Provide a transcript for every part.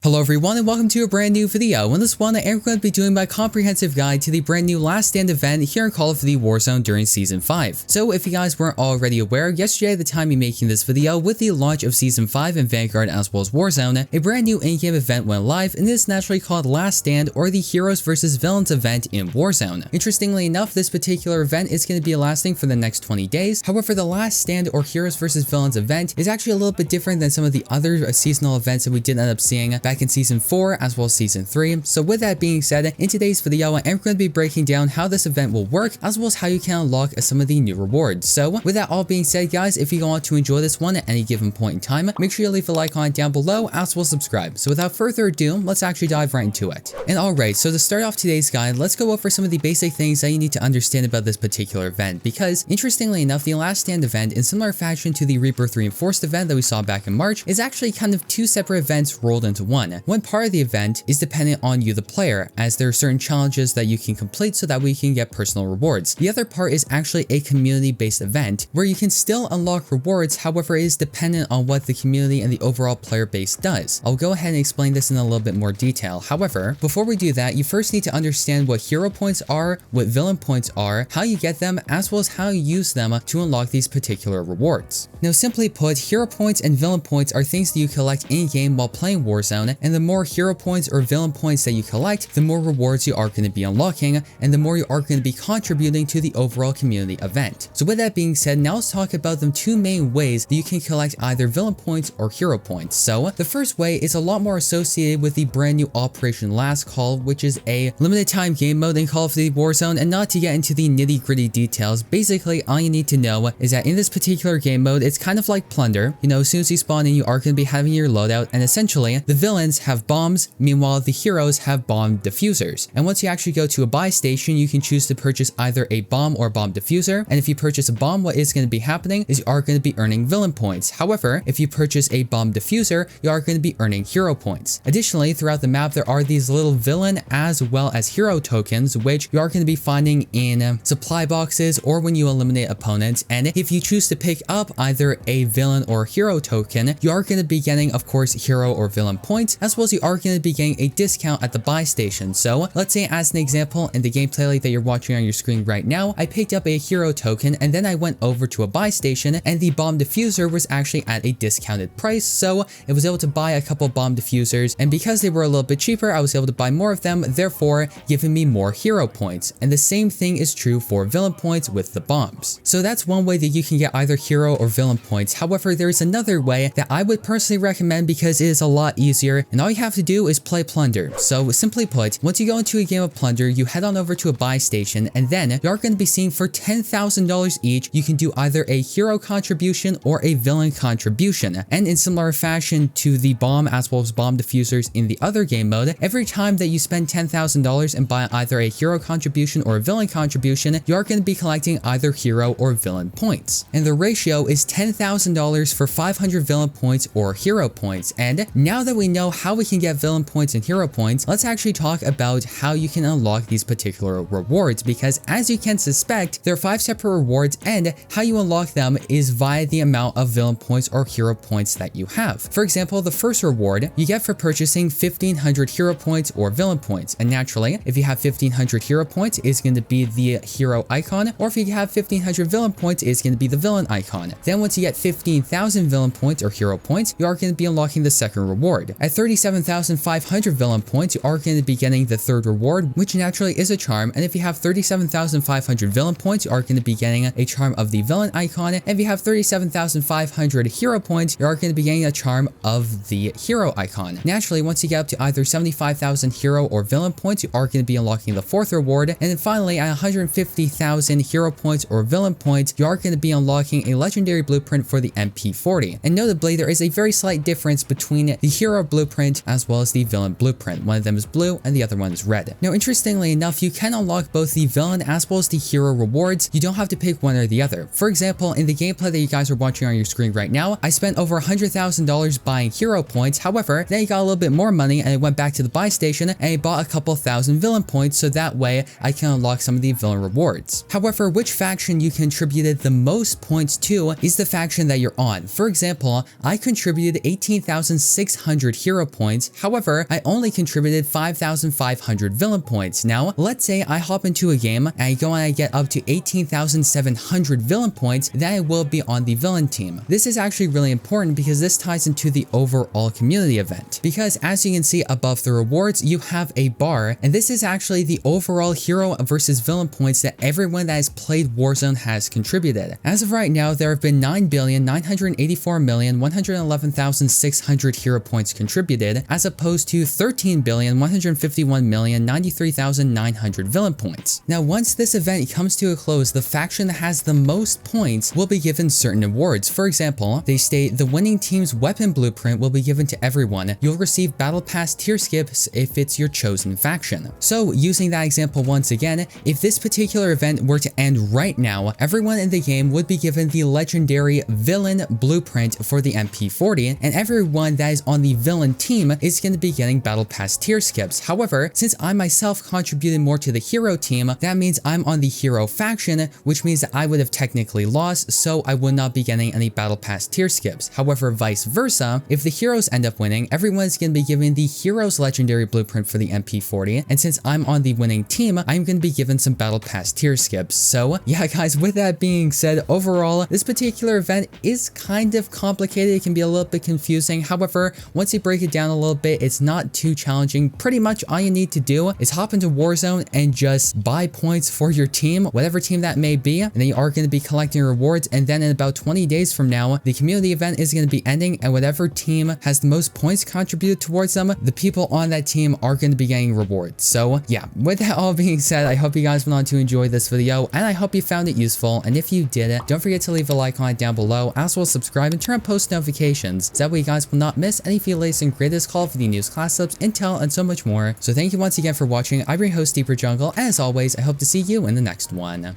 Hello everyone and welcome to a brand new video. In this one, I am going to be doing my comprehensive guide to the brand new Last Stand event here in Call of Duty Warzone during Season 5. So if you guys weren't already aware, yesterday at the time of making this video, with the launch of Season 5 in Vanguard as well as Warzone, a brand new in-game event went live, and it is naturally called Last Stand, or the Heroes vs Villains event in Warzone. Interestingly enough, this particular event is going to be lasting for the next 20 days. However, the Last Stand or Heroes vs Villains event is actually a little bit different than some of the other seasonal events that we did end up seeing back in Season 4 as well as Season 3. So with that being said, in today's video, I am going to be breaking down how this event will work as well as how you can unlock some of the new rewards. So with that all being said, guys, if you want to enjoy this one at any given point in time, make sure you leave a like on it down below as well as subscribe. So without further ado, let's actually dive right into it. And alright, so to start off today's guide, let's go over some of the basic things that you need to understand about this particular event, because interestingly enough, the Last Stand event, in similar fashion to the Rebirth Reinforced event that we saw back in March, is actually kind of two separate events rolled into one. One part of the event is dependent on you the player, as there are certain challenges that you can complete so that we can get personal rewards. The other part is actually a community-based event where you can still unlock rewards, however it is dependent on what the community and the overall player base does. I'll go ahead and explain this in a little bit more detail. However, before we do that, you first need to understand what hero points are, what villain points are, how you get them, as well as how you use them to unlock these particular rewards. Now simply put, hero points and villain points are things that you collect in-game while playing Warzone, and the more hero points or villain points that you collect, the more rewards you are going to be unlocking, and the more you are going to be contributing to the overall community event. So with that being said, now let's talk about the two main ways that you can collect either villain points or hero points. So the first way is a lot more associated with the brand new Operation Last Call, which is a limited time game mode in Call of Duty Warzone. And not to get into the nitty gritty details, basically all you need to know is that in this particular game mode, it's kind of like Plunder. You know, as soon as you spawn in, you are going to be having your loadout, and essentially the villains have bombs, meanwhile the heroes have bomb diffusers. And once you actually go to a buy station, you can choose to purchase either a bomb or bomb diffuser. And if you purchase a bomb, what is going to be happening is you are going to be earning villain points. However, if you purchase a bomb diffuser, you are going to be earning hero points. Additionally, throughout the map, there are these little villain as well as hero tokens, which you are going to be finding in supply boxes or when you eliminate opponents. And if you choose to pick up either a villain or hero token, you are going to be getting, of course, hero or villain points, as well as you are going to be getting a discount at the buy station. So let's say, as an example, in the gameplay that you're watching on your screen right now, I picked up a hero token and then I went over to a buy station, and the bomb diffuser was actually at a discounted price, so I was able to buy a couple bomb diffusers, and because they were a little bit cheaper, I was able to buy more of them, therefore giving me more hero points. And the same thing is true for villain points with the bombs. So that's one way that you can get either hero or villain points. However, there is another way that I would personally recommend because it is a lot easier, and all you have to do is play Plunder. So simply put, once you go into a game of Plunder, you head on over to a buy station, and then you are going to be seeing for $10,000 each, you can do either a hero contribution or a villain contribution. And in similar fashion to the bomb as well as bomb diffusers in the other game mode, every time that you spend $10,000 and buy either a hero contribution or a villain contribution, you are going to be collecting either hero or villain points. And the ratio is $10,000 for 500 villain points or hero points. And now that we know how we can get villain points and hero points, let's actually talk about how you can unlock these particular rewards, because as you can suspect, there are 5 separate rewards, and how you unlock them is via the amount of villain points or hero points that you have. For example, the first reward you get for purchasing 1500 hero points or villain points, and naturally, if you have 1500 hero points, it's going to be the hero icon, or if you have 1500 villain points, it's going to be the villain icon. Then once you get 15,000 villain points or hero points, you are going to be unlocking the second reward. At 37,500 villain points, you are going to be getting the third reward, which naturally is a charm. And if you have 37,500 villain points, you are going to be getting a charm of the villain icon. And if you have 37,500 hero points, you are going to be getting a charm of the hero icon. Naturally, once you get up to either 75,000 hero or villain points, you are going to be unlocking the fourth reward. And then finally, at 150,000 hero points or villain points, you are going to be unlocking a legendary blueprint for the MP40. And notably, there is a very slight difference between the hero blueprint as well as the villain blueprint. One of them is blue and the other one is red. Now, interestingly enough, you can unlock both the villain as well as the hero rewards. You don't have to pick one or the other. For example, in the gameplay that you guys are watching on your screen right now, I spent over $100,000 buying hero points. However, then I got a little bit more money and I went back to the buy station and I bought a couple thousand villain points, so that way I can unlock some of the villain rewards. However, which faction you contributed the most points to is the faction that you're on. For example, I contributed 18,600 hero hero points. However, I only contributed 5,500 villain points. Now, let's say I hop into a game and I go and I get up to 18,700 villain points, then I will be on the villain team. This is actually really important because this ties into the overall community event. Because as you can see above the rewards, you have a bar, and this is actually the overall hero versus villain points that everyone that has played Warzone has contributed. As of right now, there have been 9,984,111,600 hero points contributed, as opposed to 13,151,093,900 villain points. Now, once this event comes to a close, the faction that has the most points will be given certain awards. For example, they state the winning team's weapon blueprint will be given to everyone. You'll receive battle pass tier skips if it's your chosen faction. So, using that example once again, if this particular event were to end right now, everyone in the game would be given the legendary villain blueprint for the MP40, and everyone that is on the villain team is going to be getting battle pass tier skips. However, since I myself contributed more to the hero team, that means I'm on the hero faction, which means that I would have technically lost, so I would not be getting any battle pass tier skips. However, vice versa, if the heroes end up winning, everyone is going to be given the hero's legendary blueprint for the MP40, and since I'm on the winning team, I'm going to be given some battle pass tier skips. So yeah guys, with that being said, overall, this particular event is kind of complicated. It can be a little bit confusing. However, once you break it down a little bit, it's not too challenging. Pretty much all you need to do is hop into Warzone and just buy points for your team, whatever team that may be, and then you are going to be collecting rewards, and then in about 20 days from now, the community event is going to be ending, and whatever team has the most points contributed towards them, the people on that team are going to be getting rewards. So yeah, with that all being said, I hope you guys went on to enjoy this video, and I hope you found it useful, and if you did, don't forget to leave a like on it down below, as well as subscribe and turn on post notifications, so that way you guys will not miss any of the latest and greatest Call of Duty news, class ups, intel, and so much more. So thank you once again for watching. I'm your host, Deeper Jungle, and as always, I hope to see you in the next one.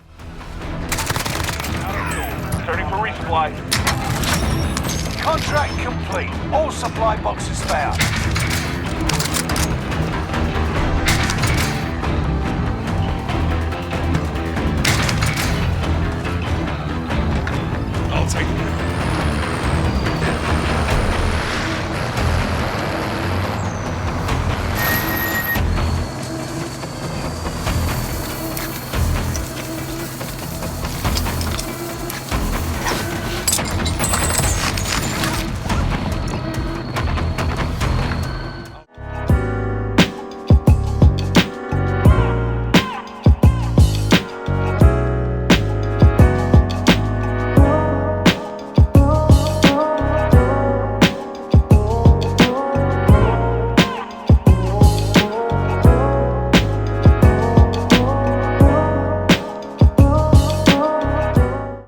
Turning for resupply. Contract complete. All supply boxes found.